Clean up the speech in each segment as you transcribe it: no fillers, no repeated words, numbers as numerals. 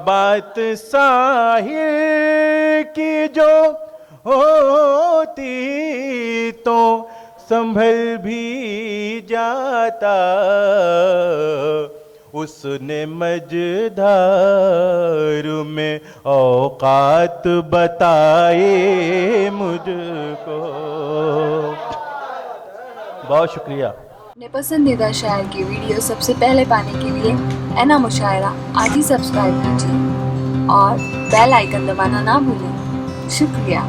बात साहिर की जो होती तो संभल भी जाता, उसने मझधार में औकात बताए मुझको। बहुत शुक्रिया। अपने पसंदीदा शायर की वीडियो सबसे पहले पाने के लिए एना मुशायरा आज ही सब्सक्राइब कीजिए और बेल आइकन दबाना ना भूलें। शुक्रिया।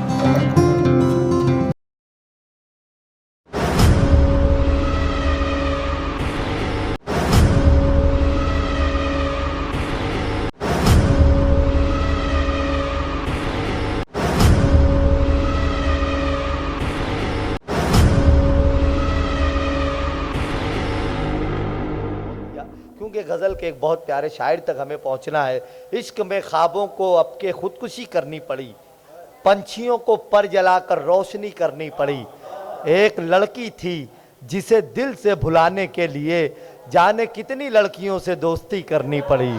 क्योंकि गज़ल के एक बहुत प्यारे शायर तक हमें पहुंचना है। इश्क में ख्वाबों को अब के खुदकुशी करनी पड़ी, पंछियों को पर जलाकर रोशनी करनी पड़ी। एक लड़की थी जिसे दिल से भुलाने के लिए जाने कितनी लड़कियों से दोस्ती करनी पड़ी।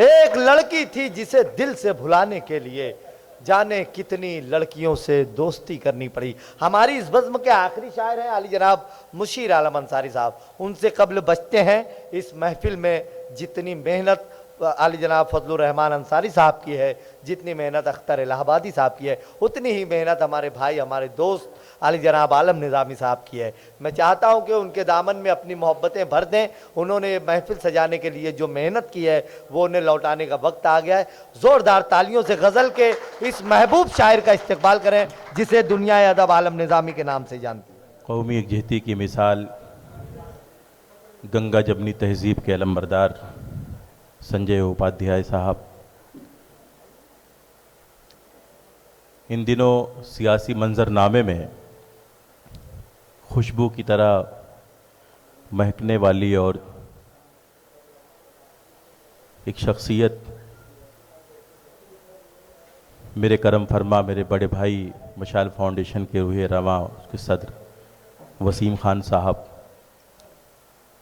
एक लड़की थी जिसे दिल से भुलाने के लिए जाने कितनी लड़कियों से दोस्ती करनी पड़ी। हमारी इस बज़्म के आखिरी शायर हैं आली जनाब मुशीर आलम अंसारी साहब। उनसे कब्ल बचते हैं इस महफिल में जितनी मेहनत आली जनाब फजलुर रहमान अंसारी साहब की है, जितनी मेहनत अख्तर इलाहाबादी साहब की है, उतनी ही मेहनत हमारे भाई हमारे दोस्त आली जनाब आलम निज़ामी साहब की है। मैं चाहता हूं कि उनके दामन में अपनी मोहब्बतें भर दें। उन्होंने महफिल सजाने के लिए जो मेहनत की है वो उन्हें लौटाने का वक्त आ गया है। ज़ोरदार तालियों से गज़ल के इस महबूब शायर का इस्तकबाल करें जिसे दुनिया अदब आलम निज़ामी के नाम से जानती है। कौमी यकजहती की मिसाल, गंगा जमनी तहजीब के अलंबरदार संजय उपाध्याय साहब इन दिनों सियासी मंजरनामे में खुशबू की तरह महकने वाली और एक शख्सियत मेरे करम फरमा मेरे बड़े भाई मशाल फाउंडेशन के रूह रवा उसके सदर वसीम खान साहब,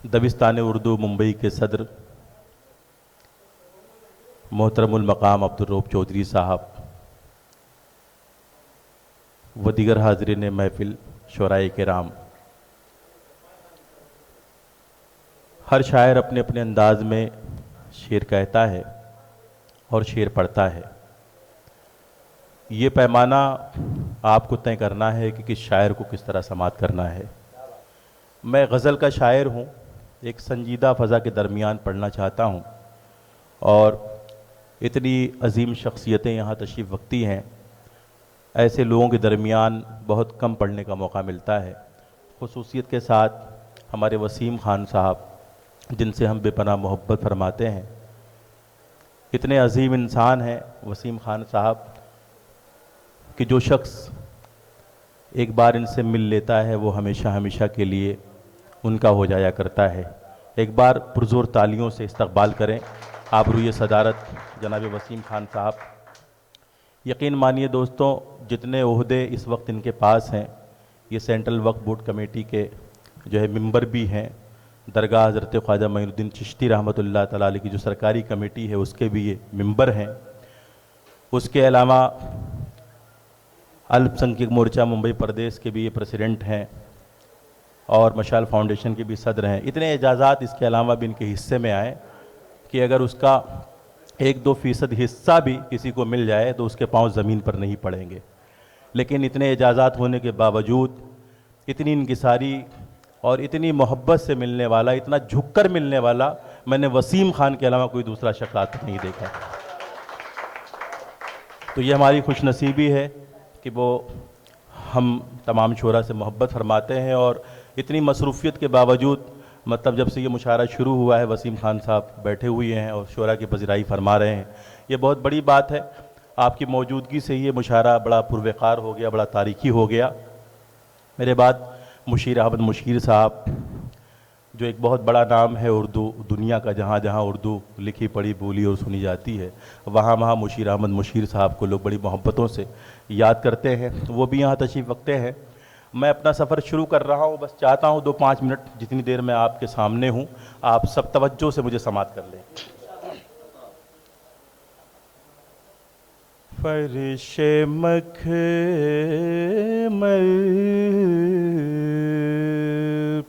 दबिस्तान उर्दू मुंबई के सदर मोहतरमुल मकाम अब्दुर्रऊफ चौधरी साहब व दीगर हाज़रीन महफिल शुराए किराम। हर शायर अपने अपने अंदाज में शेर कहता है और शेर पढ़ता है। ये पैमाना आपको तय करना है कि किस शायर को किस तरह समात करना है। मैं गज़ल का शायर हूँ, एक संजीदा फ़ज़ा के दरमियान पढ़ना चाहता हूँ और इतनी अजीम शख्सियतें यहाँ तशरीफ़ रखती हैं, ऐसे लोगों के दरमियान बहुत कम पढ़ने का मौका मिलता है। खुसूसियत के साथ हमारे वसीम खान साहब जिनसे हम बेपनाह मोहब्बत फरमाते हैं, इतने अजीम इंसान हैं वसीम खान साहब कि जो शख्स एक बार इनसे मिल लेता है वो हमेशा हमेशा के लिए उनका हो जाया करता है। एक बार पुरज़ोर तालियों से इस्तकबाल करें आबरूए सदारत जनाब वसीम खान साहब। यकीन मानिए दोस्तों, जितने ओहदे इस वक्त इनके पास हैं, ये सेंट्रल वक्फ बोर्ड कमेटी के जो है मेंबर भी हैं, दरगाह हज़रत ख्वाजा मोइनुद्दीन चिश्ती रहमतुल्लाह तआला अलैह की जो सरकारी कमेटी है उसके भी ये मेंबर हैं। उसके अलावा अल्पसंख्यक मोर्चा मुंबई प्रदेश के भी ये प्रेसिडेंट हैं और मशाल फाउंडेशन के भी सदर हैं। इतने एजाज़ात इसके अलावा भी इनके हिस्से में आए कि अगर उसका 1-2% हिस्सा भी किसी को मिल जाए तो उसके पांव ज़मीन पर नहीं पड़ेंगे। लेकिन इतने एजाज़ात होने के बावजूद इतनी इनकिसारी और इतनी मोहब्बत से मिलने वाला, इतना झुककर मिलने वाला मैंने वसीम खान के अलावा कोई दूसरा शख्स आज तक नहीं देखा। तो ये हमारी खुशनसीबी है कि वो हम तमाम शोरा से मोहब्बत फरमाते हैं और इतनी मसरूफ़ियत के बावजूद, मतलब जब से ये मुशायरा शुरू हुआ है वसीम खान साहब बैठे हुए हैं और शोरा की पज़ीराई फरमा रहे हैं। ये बहुत बड़ी बात है। आपकी मौजूदगी से ये मुशायरा बड़ा पुरवक़ार हो गया, बड़ा तारीख़ी हो गया। मेरे बाद मुशीर अहमद मुशीर साहब जो एक बहुत बड़ा नाम है उर्दू दुनिया का, जहाँ जहाँ उर्दू लिखी पढ़ी बोली और सुनी जाती है वहाँ वहाँ मुशीर अहमद मुशीर साहब को लोग बड़ी मोहब्बतों से याद करते हैं। वो भी यहाँ तशरीफ़ रखते हैं। मैं अपना सफ़र शुरू कर रहा हूँ, बस चाहता हूँ 2-5 मिनट जितनी देर मैं आपके सामने हूँ आप सब तवज्जो से मुझे समात कर लें। फर्शे मखमल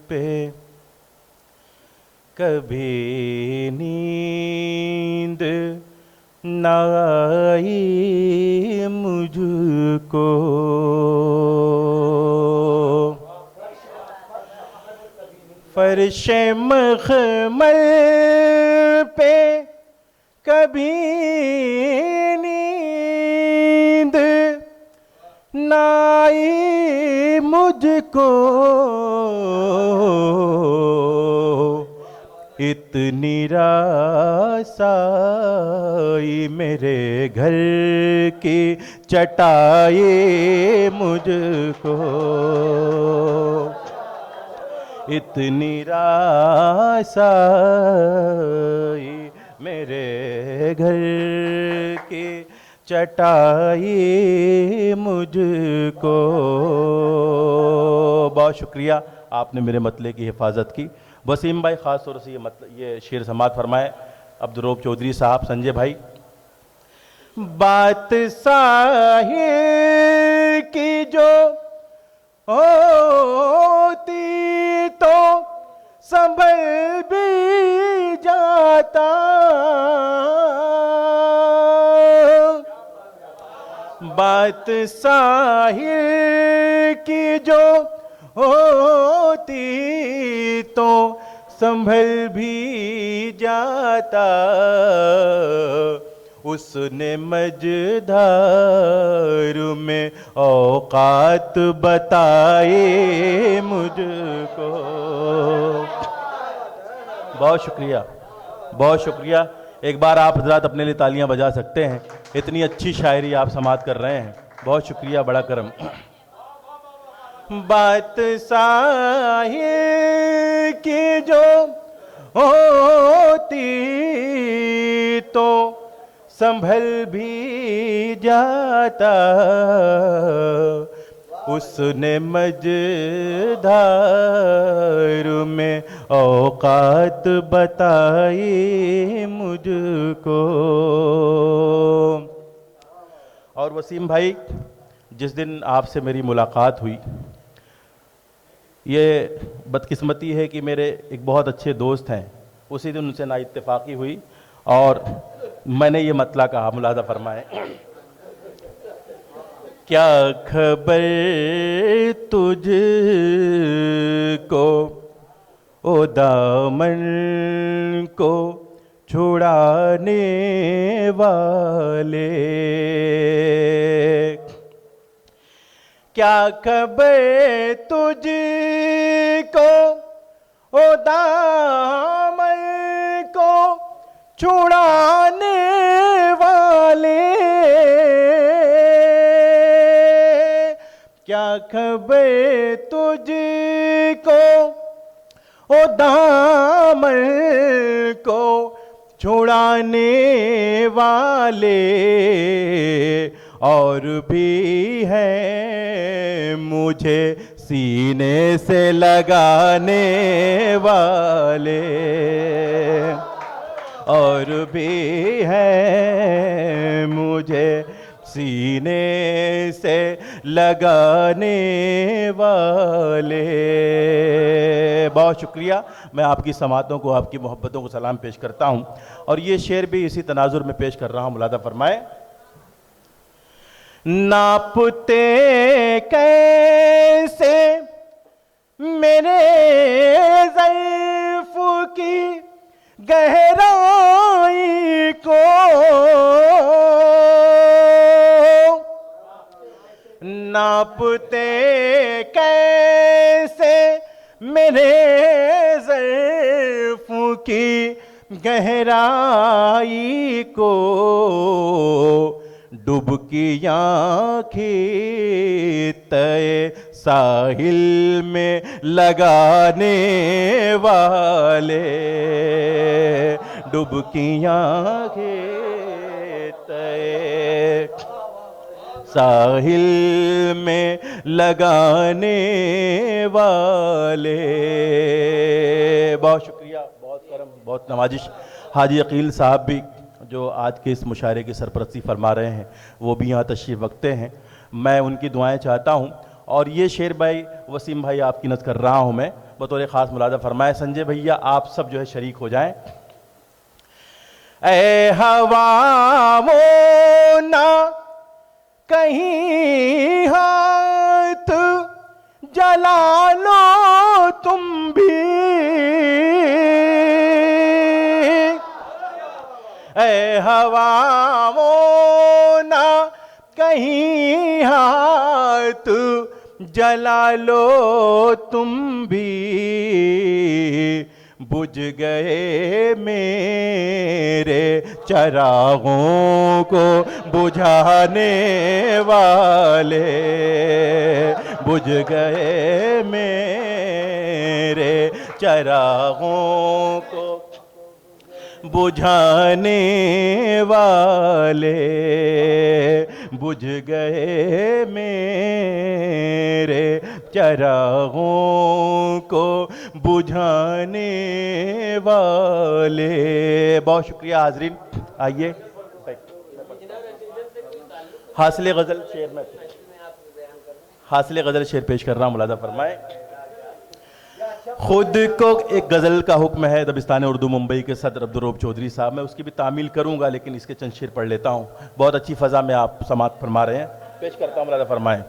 पे कभी नींद न आई मुझको, फर्शे मखमल पे कभी नींद न आई मुझको, इतनी रासाई मेरे घर की चटाई मुझको, इतनी रासाई मेरे घर की चटाई मुझको। बहुत शुक्रिया, आपने मेरे मतले की हिफाजत की। वसीम भाई ख़ास तौर से ये शेर समात फरमाए। अब्दुर्रऊफ़ चौधरी साहब, संजय भाई। बात साहिर की जो होती तो संभल भी जाता, बात साहिर की जो होती तो संभल भी जाता, उसने मझधार में औकात बताए मुझको। बहुत शुक्रिया, बहुत शुक्रिया। एक बार आप हजरात अपने लिए तालियां बजा सकते हैं, इतनी अच्छी शायरी आप समात कर रहे हैं। बहुत शुक्रिया, बड़ा करम। बात साहिर की जो होती तो संभल भी जाता, उसने मझधार में औकात बताई मुझको। और वसीम भाई, जिस दिन आपसे मेरी मुलाकात हुई, ये बदकिस्मती है कि मेरे एक बहुत अच्छे दोस्त हैं, उसी दिन उनसे नाइत्तेफाकी हुई और मैंने ये मतला कहा, मुलाजा फरमाए। क्या खबर तुझको ओ दामन को छुड़ाने वाले, क्या खबर तुझको ओ दामन को छुड़ाने वाले, क्या खबर तुझको ओ दामन को छुड़ाने वाले, और भी हैं मुझे सीने से लगाने वाले, और भी हैं मुझे सीने से लगाने वाले। बहुत शुक्रिया, मैं आपकी समातों को, आपकी मोहब्बतों को सलाम पेश करता हूँ और ये शेर भी इसी तनाजुर में पेश कर रहा हूँ। मुलादा फरमाए। नापते कैसे मेरे ज़र्फ़ की गहराई को, नापते कैसे मेरे ज़र्फ़ की गहराई को, डुबकी आँखें तय साहिल में लगाने वाले, डुबकी आँखें तय साहिल में लगाने वाले। बहुत शुक्रिया, बहुत करम, बहुत नवाजिश। हाजी अकील साहब भी जो आज के इस मुशायरे की सरपरस्ती फरमा रहे हैं वो भी यहाँ तशरीफ़ रखते हैं। मैं उनकी दुआएं चाहता हूँ। और ये शेर भाई वसीम भाई आपकी नज़र कर रहा हूँ मैं बतौर ख़ास मुलादा फरमाए। संजय भैया आप सब जो है शरीक हो जाएं। ए हवाओं ना कहीं हाथ जला लो तुम भी, ए हवाओं ना कहीं हाथ जला लो तुम भी, बुझ गए मेरे चरागों को बुझाने वाले, बुझ गए मेरे चरागों को बुझाने वाले, बुझ गए मेरे चरागों को बुझाने वाले। बहुत शुक्रिया हाजरीन। आइए हासिल गज़ल शेर में हासिल गज़ल शेर पेश कर रहा हूँ, मुलादा फरमाए। खुद को एक गज़ल का हुक्म है दबिस्तान उर्दू मुंबई के सदर अब्दुर्रऊफ़ चौधरी साहब। मैं उसकी भी तामील करूँगा लेकिन इसके चंद शेर पढ़ लेता हूँ। बहुत अच्छी फ़ज़ा में आप समात फरमा रहे हैं, पेश करता हूँ, मुलादा फरमाएं।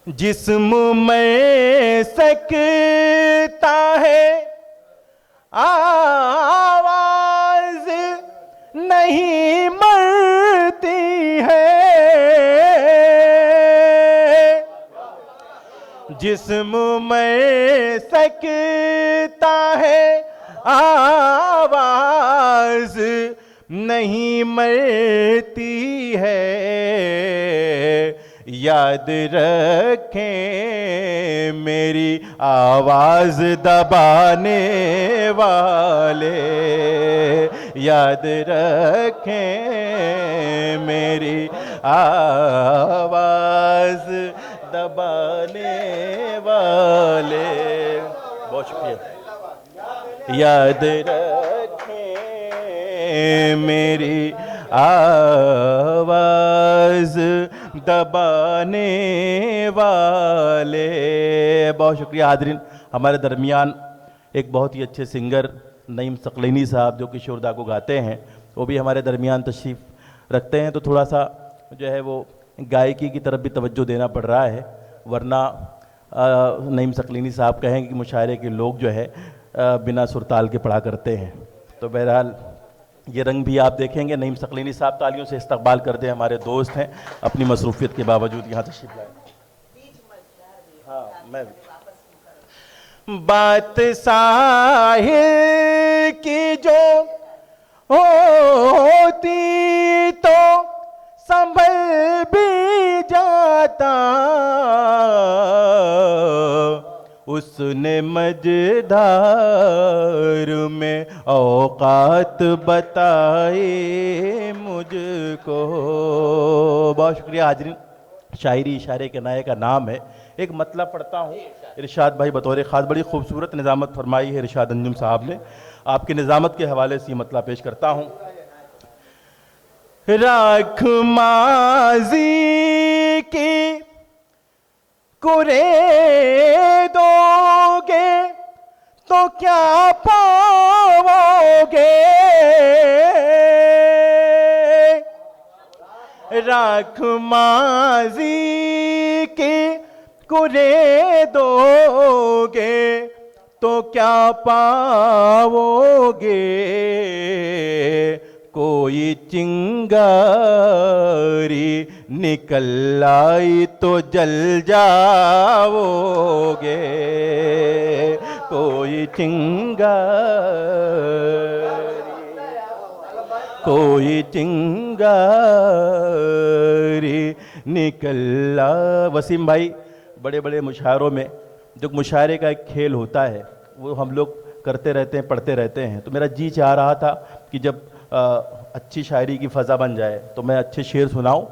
जिस्म में सकता है आवाज़ नहीं मरती है, जिस्म में सकता है आवाज़ नहीं मरती है, याद रखें मेरी आवाज़ दबाने वाले, याद रखें मेरी आवाज़ दबाने वाले। बहुत शुक्रिया। याद रखें मेरी आवाज़ दबाने वाले। बहुत शुक्रिया हाज़रीन। हमारे दरमियान एक बहुत ही अच्छे सिंगर नईम सकलैनी साहब जो कि शुरदा को गाते हैं, वो भी हमारे दरमियान तशरीफ़ रखते हैं। तो थोड़ा सा जो है वो गायकी की तरफ भी तवज्जो देना पड़ रहा है, वरना नईम सकलैनी साहब कहेंगे कि मुशायरे के लोग जो है बिना सुरताल के पढ़ा करते हैं। तो बहरहाल ये रंग भी आप देखेंगे। नईम सकलैनी साहब तालियों से इस्तकबाल करते हैं, हमारे दोस्त हैं, अपनी मसरूफियत के बावजूद यहाँ तशरीफ लाए। हाँ, मैं बात साहिल की जो होती तो संभल भी जाता, उसने मझधार में औकात बताए मुझको। बहुत शुक्रिया हाज़रीन। शायरी इशारे के नाये का नाम है। एक मतलब पढ़ता हूँ, इरशाद भाई बतौर ख़ास बड़ी खूबसूरत निज़ामत फरमाई है इरशाद अंजुम साहब ने। आपकी निज़ामत के हवाले से मतलब पेश करता हूँ। राख माज़ी की कुरेदोगे तो क्या पाओगे, राख माज़ी की कुरेदोगे तो क्या पाओगे, कोई चिंगारी निकल आई तो जल जाओगे, कोई चिंगारी निकल आ। वसीम भाई, बड़े बड़े मुशायरों में जो मुशायरे का एक खेल होता है वो हम लोग करते रहते हैं, पढ़ते रहते हैं। तो मेरा जी चाह रहा था कि जब अच्छी शायरी की फ़ज़ा बन जाए तो मैं अच्छे शेर सुनाऊं।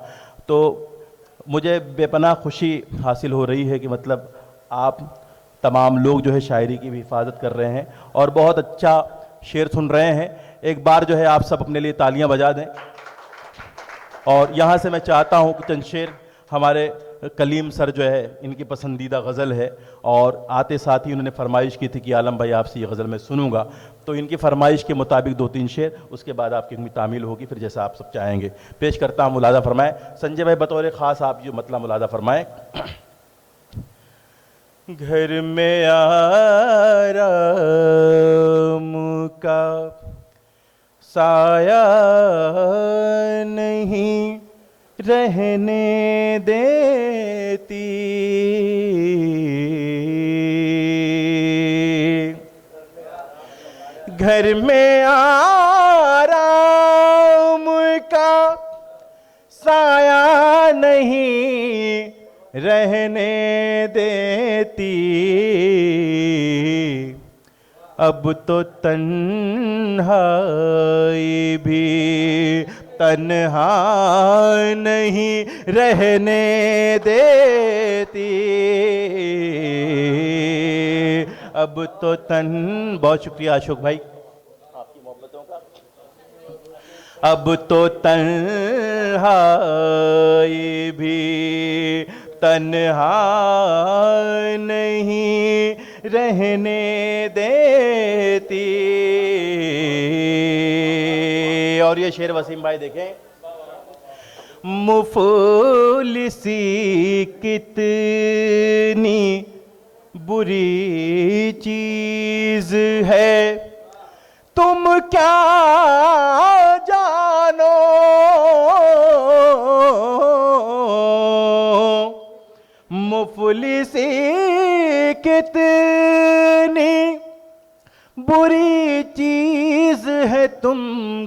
तो मुझे बेपनाह खुशी हासिल हो रही है कि मतलब आप तमाम लोग जो है शायरी की भी हिफाजत कर रहे हैं और बहुत अच्छा शेर सुन रहे हैं, एक बार जो है आप सब अपने लिए तालियां बजा दें। और यहाँ से मैं चाहता हूँ कि चंद शेर हमारे कलीम सर जो है इनकी पसंदीदा गज़ल है, और आते साथ ही उन्होंने फरमाइश की थी कि आलम भाई आपसे ये गज़ल मैं सुनूंगा, तो इनकी फरमाइश के मुताबिक 2-3 शेर, उसके बाद आपकी उनकी तामील होगी, फिर जैसा आप सब चाहेंगे पेश करता हूँ। मुलादा फरमाएं। संजय भाई बतौर ख़ास आप जो मतलब मुलादा फरमाएं। घर में आराम का साया नहीं रहने देती, घर में आराम का साया नहीं रहने देती, अब तो तन्हाई भी तन्हा नहीं रहने देती, अब तो बहुत शुक्रिया अशोक भाई आपकी मोहब्बतों का। अब तो तन्हाई भी तन्हा नहीं रहने देती। और ये शेर वसीम भाई देखें, मुफलिसी कितनी बुरी चीज है, तुम क्या जानो, मुफलिसी कितनी बुरी चीज है तुम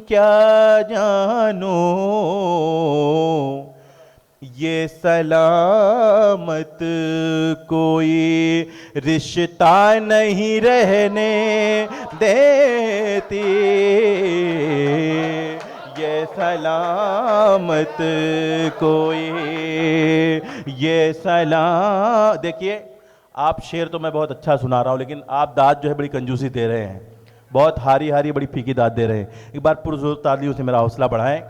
क्या जानो, ये सलामत कोई रिश्ता नहीं रहने देती, ये सलामत कोई ये देखिए आप शेर तो मैं बहुत अच्छा सुना रहा हूँ, लेकिन आप दाद जो है बड़ी कंजूसी दे रहे हैं, बहुत हारी हारी बड़ी फीकी दाद दे रहे हैं। एक बार पुरजोर तालियों से मेरा हौसला बढ़ाएं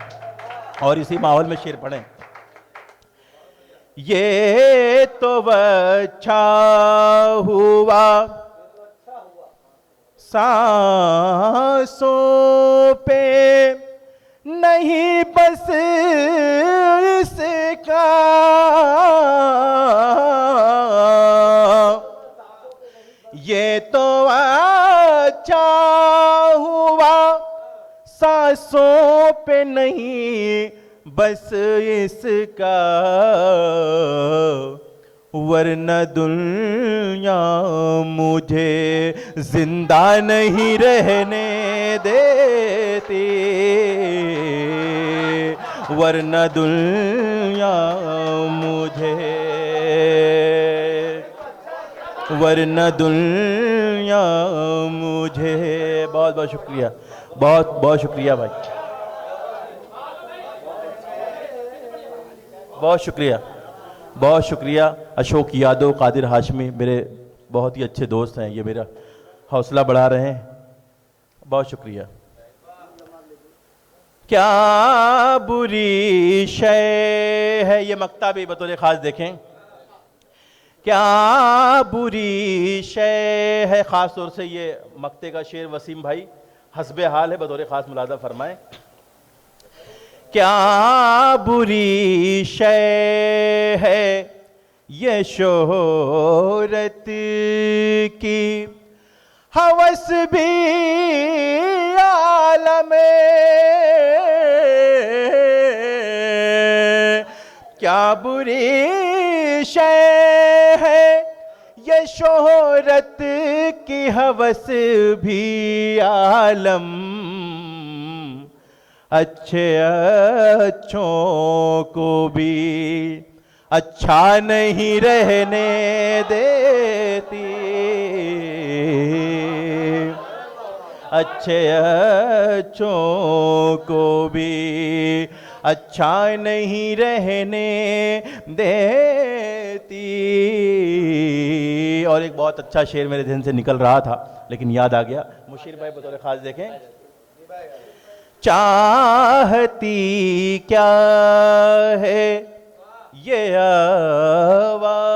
और इसी माहौल में शेर पढ़ें। ये तो अच्छा हुआ सांसों पे नहीं बस इसका, ये तो अच्छा हुआ सांसों पे नहीं बस इसका, वरना दुनिया मुझे जिंदा नहीं रहने देती, वरना दुनिया मुझे, वरना दुनिया मुझे। बहुत बहुत शुक्रिया, बहुत बहुत शुक्रिया भाई, बहुत शुक्रिया, बहुत शुक्रिया। अशोक यादव, कादिर हाशमी मेरे बहुत ही अच्छे दोस्त हैं, ये मेरा हौसला बढ़ा रहे हैं, बहुत शुक्रिया। क्या बुरी शय है, ये मक्ता भी बतौर ख़ास देखें, क्या बुरी शय है, ख़ास तौर से ये मक्ते का शेर वसीम भाई हस्बे हाल है, बतौर ख़ास मुलादा फरमाएं। क्या बुरी शय है ये शोहरत की, हवस भी आलम, क्या बुरी शय है ये शोहरत की, हवस भी आलम, अच्छे अच्छों को भी अच्छा नहीं रहने देती, अच्छे अच्छों को भी अच्छा नहीं रहने देती। और एक बहुत अच्छा शेर मेरे ध्यान से निकल रहा था लेकिन याद आ गया, मुशीर भाई बतौर खास देखें। चाहती क्या है ये आवारा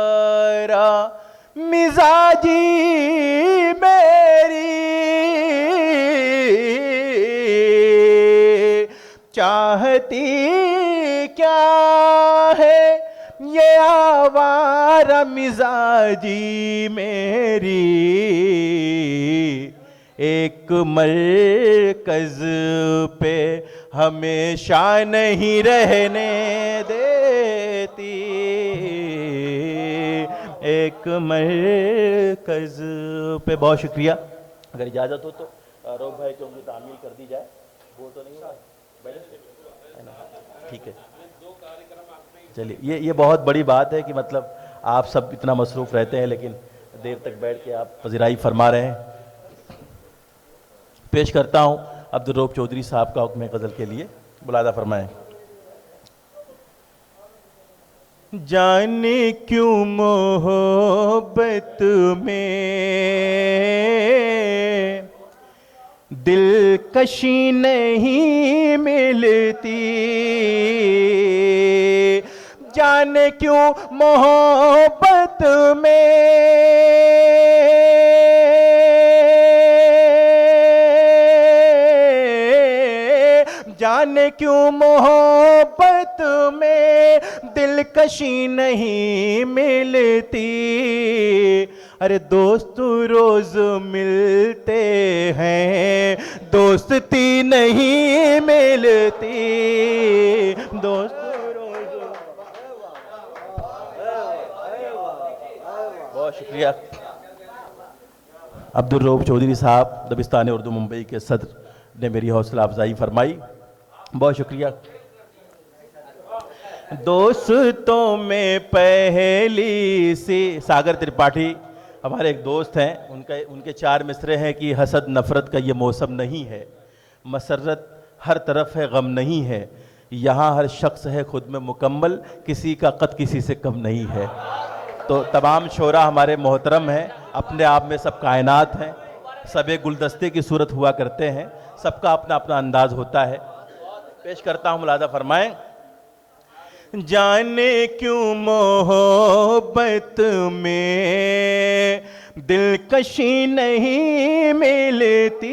मिजाजी मेरी, चाहती क्या है ये आवारा मिजाजी मेरी, एक मरकज पे हमेशा नहीं रहने देती, एक मरकज पे। बहुत शुक्रिया। अगर इजाज़त हो तो रोक भाई को मुझे तामील कर दी जाए। बोल तो नहीं हुआ? है ना? ठीक है, चलिए। ये बहुत बड़ी बात है कि मतलब आप सब इतना मसरूफ़ रहते हैं लेकिन देर तक बैठ के आप पज़िराई फरमा रहे हैं। पेश करता हूँ अब्दुल रऊफ़ चौधरी साहब का हुक्म गज़ल के लिए, मुलादा फरमाएं। जाने क्यों मोहब्बत में दिलकशी नहीं मिलती, जाने क्यों मोहब्बत में जाने क्यों मोहब्बत में दिलकशी नहीं मिलती। अरे दोस्त रोज मिलते हैं दोस्ती नहीं मिलती, दोस्त रोज। बहुत शुक्रिया। अब्दुल रऊफ़ चौधरी साहब दबिस्तान उर्दू मुंबई के सदर ने मेरी हौसला अफजाई फरमाई। बहुत शुक्रिया। दोस्तों में पहली सी सागर त्रिपाठी हमारे एक दोस्त हैं, उनके 4 मिसरे हैं कि हसद नफ़रत का ये मौसम नहीं है, मसरत हर तरफ है गम नहीं है, यहाँ हर शख्स है खुद में मुकम्मल, किसी का कद किसी से कम नहीं है। तो तमाम शोरा हमारे मोहतरम हैं, अपने आप में सब कायनात हैं, सब एक गुलदस्ते की सूरत हुआ करते हैं, सबका अपना अपना अंदाज होता है। पेश करता हूँ, मुलादा फरमाएं। जाने क्यों मोहब्बत में दिलकशी नहीं मिलती,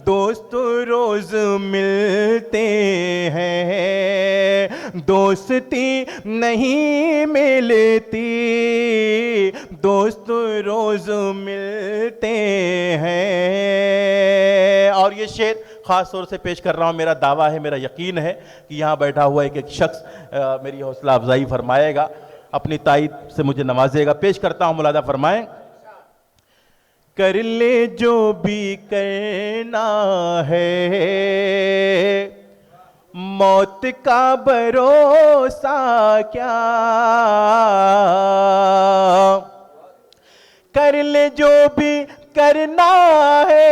दोस्त रोज मिलते हैं दोस्ती नहीं मिलती, दोस्त रोज मिलते हैं। और ये शेर ख़ास तौर से पेश कर रहा हूँ, मेरा दावा है, मेरा यकीन है कि यहाँ बैठा हुआ एक शख्स मेरी हौसला अफजाई फरमाएगा, अपनी ताईद से मुझे नवाजेगा। पेश करता हूँ, मुलादा फरमाएं। कर ले जो भी करना है, मौत का भरोसा क्या, कर ले जो भी करना है,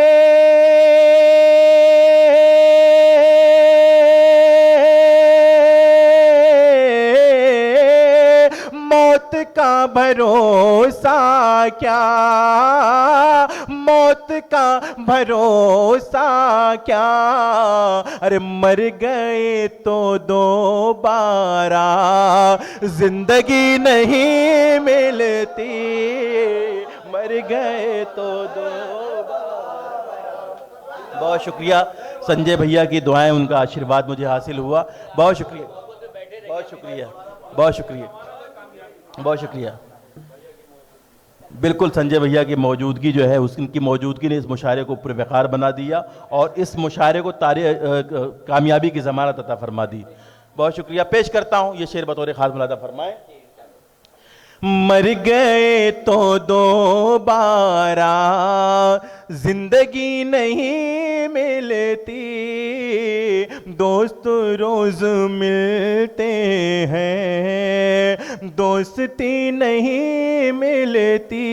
मौत का भरोसा क्या, मौत का भरोसा क्या, अरे मर गए तो दोबारा जिंदगी नहीं मिलती, मर गए तो दोबारा। बहुत शुक्रिया। संजय भैया की दुआएं, उनका आशीर्वाद मुझे हासिल हुआ। बहुत शुक्रिया, बहुत शुक्रिया, बहुत शुक्रिया, बहुत शुक्रिया। बिल्कुल संजय भैया की मौजूदगी जो है, उनकी मौजूदगी ने इस मुशायरे को पुरवकार बना दिया और इस मुशायरे को कामयाबी की ज़मानत अता फरमा दी। बहुत शुक्रिया। पेश करता हूँ ये शेर बतौर खास, मुलादा फरमाएं। मर गए तो दोबारा जिंदगी नहीं मिलती, दोस्त रोज मिलते हैं दोस्ती नहीं मिलती।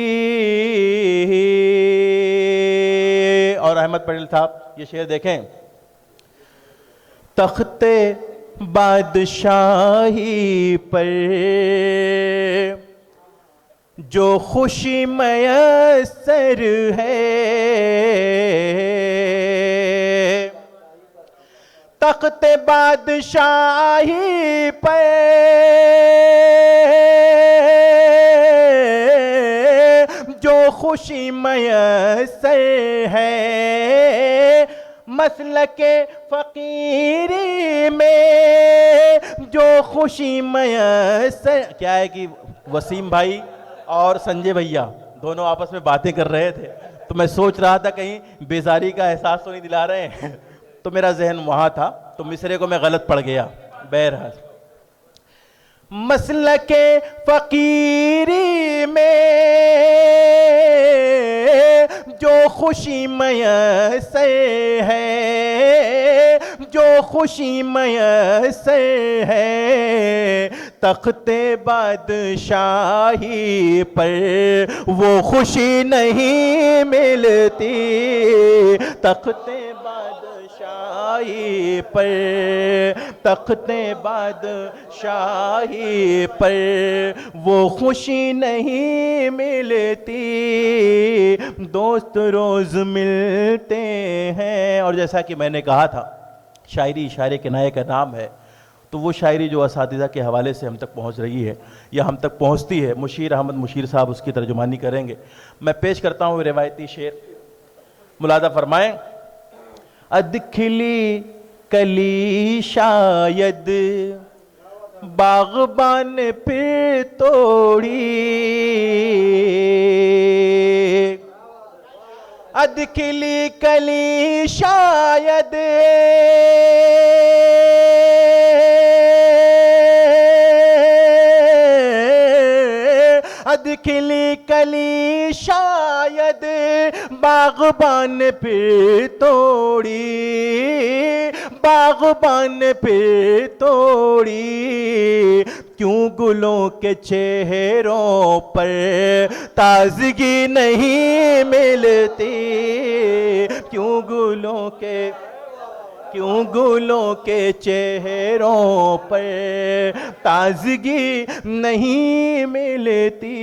और अहमद पटेल साहब ये शेर देखें। तख्ते बादशाही पर जो खुशी मयसर है, तख्ते बादशाही पर जो खुशी मयसर है, मसलके फ़कीरी में जो खुशी मयसर। क्या है कि वसीम भाई और संजय भैया दोनों आपस में बातें कर रहे थे, तो मैं सोच रहा था कहीं बेजारी का एहसास तो नहीं दिला रहे हैं तो मेरा जहन वहाँ था, तो मिसरे को मैं गलत पड़ गया। बहरहाल, मसलके फ़कीरी में जो खुशी मयसर है, जो खुशी मयसर है, तख्ते बादशाही पर वो खुशी नहीं मिलती। तख्ते बादशाही पर, तख्ते बादशाही पर वो खुशी नहीं मिलती। दोस्त रोज मिलते हैं। और जैसा कि मैंने कहा था, शायरी इशारे किनाये का नाम है, तो वो शायरी जो असातिज़ा के हवाले से हम तक पहुंच रही है या हम तक पहुंचती है, मुशीर अहमद मुशीर साहब उसकी तर्जुमानी करेंगे। मैं पेश करता हूँ रिवायती शेर, मुलादा फरमाएं। अदखिली कली शायद बागबान पे तोड़ी, अदखिली कली शायद अदखिली कली शायद बागबान पे तोड़ी, बागबान पे तोड़ी। क्यों गुलों के चेहरों पर ताजगी नहीं मिलती, क्यों गुलों के चेहरों पर ताजगी नहीं मिलती,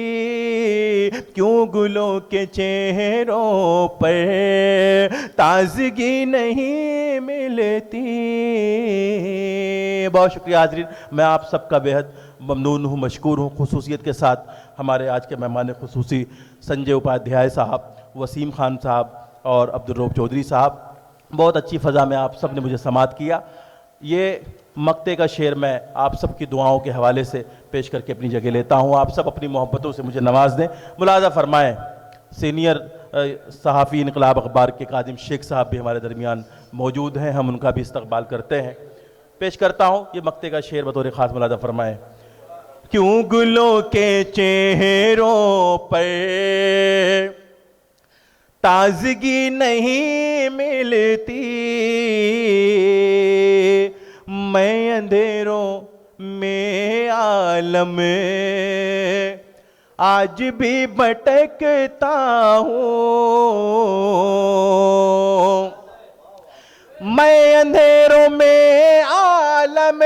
क्यों गुलों के चेहरों पर ताजगी नहीं मिलती। बहुत शुक्रिया हाज़रीन, मैं आप सबका बेहद ममनून हूँ, मशकूर हूँ। खुसूसियत के साथ हमारे आज के मेहमान खुसूसी संजय उपाध्याय साहब, वसीम खान साहब और अब्दुल रऊफ चौधरी साहब। बहुत अच्छी फ़ज़ा में आप सब ने मुझे समात किया। ये मक्ते का शेर मैं आप सब की दुआओं के हवाले से पेश करके अपनी जगह लेता हूँ। आप सब अपनी मोहब्बतों से मुझे नवाज दें। मुलाज़ा फरमाएँ, सीनियर सहाफ़ी इनकलाब अखबार के कादिम शेख साहब भी हमारे दरमियान मौजूद हैं, हम उनका भी इस्तकबाल करते हैं। पेश करता हूँ ये मक्ते का शेर बतौर ख़ास। मुलाज़ा फरमाएँ। क्यों गुलों के चेहरों पर ताजगी नहीं मिलती, मैं अंधेरों में आलम आज भी भटकता हूँ, मैं अंधेरों में आलम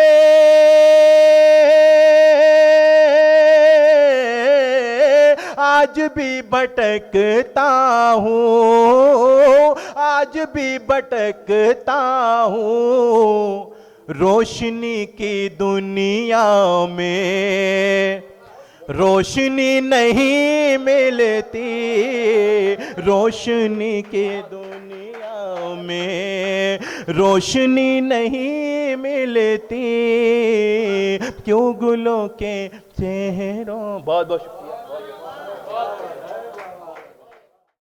आज भी भटकता हूँ, आज भी भटकता हूँ। रोशनी की दुनिया में रोशनी नहीं मिलती, रोशनी की दुनिया में रोशनी नहीं मिलती, क्यों गुलों के चेहरों। बहुत बहुत शुक्रिया।